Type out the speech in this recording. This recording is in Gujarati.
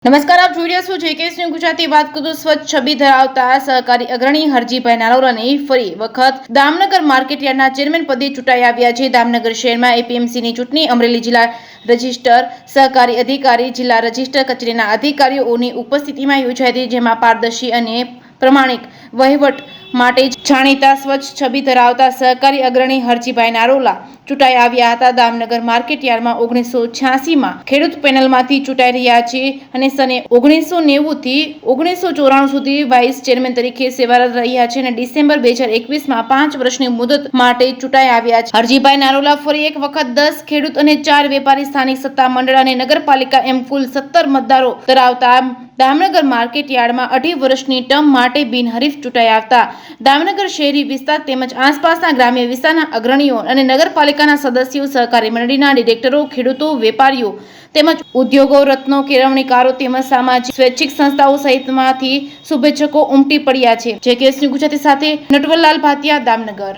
નમસ્કાર, આપ જોઈ રહ્યા છો જેકેએસ ન્યૂઝ ગુજરાતી. વાત કરું સ્વચ્છ છબી ધરાવતા સહકારી અગ્રણી હરજીભાઈ નારોરાની ફરી વખત દામનગર માર્કેટયાર્ડના ચેરમેન પદે ચૂંટાઈ આવ્યા છે. દામનગર શહેરમાં એપીએમસીની ચૂંટણી અમરેલી જિલ્લા રજિસ્ટર સહકારી અધિકારી, જિલ્લા રજિસ્ટર કચેરીના અધિકારીઓની ઉપસ્થિતિમાં યોજાઈ હતી, જેમાં પારદર્શી અને પ્રમાણિક વહીવટ માટે જાણીતા સ્વચ્છ છબી ધરાવતા સહકારી અગ્રણી હરજીભાઈ નારોલા ચૂંટાઈ આવ્યા હતા. દામનગર માર્કેટયાર્ડમાં 1986માં ખેડૂત પેનલમાંથી ચૂંટાઈ રહ્યા છે અને સને 1990 થી 1994 સુધી વાઇસ ચેરમેન તરીકે સેવારત રહ્યા છે અને ડિસેમ્બર 2021માં 5 વર્ષની મુદત માટે ચૂંટાઈ આવ્યા છે. હરજીભાઈ નારોલા ફરી એક વખત 10 ખેડૂત અને 4 વેપારી સ્થાનિક સત્તા મંડળ અને નગરપાલિકા એમ કુલ 17 મતદારો ધરાવતા દામનગર માર્કેટયાર્ડમાં 2.5 વર્ષની ટર્મ માટે બિનહરીફ ચૂંટાઈ આવતા દામનગર શહેરી વિસ્તાર તેમજ આસપાસના ગ્રામ્ય વિસ્તારના અગ્રણીઓ અને નગરપાલિકાના સદસ્યો, સહકારી મંડળીના ડિરેક્ટરો, ખેડૂતો, વેપારીઓ તેમજ ઉદ્યોગો, રત્નો, કેળવણીકારો તેમજ સામાજિક સ્વૈચ્છિક સંસ્થાઓ સહિતમાંથી શુભેચ્છકો ઉમટી પડ્યા છે. જેકેએસ ન્યૂઝ ગુજરાતી સાથે નટવરલાલ ભાતિયા, દામનગર.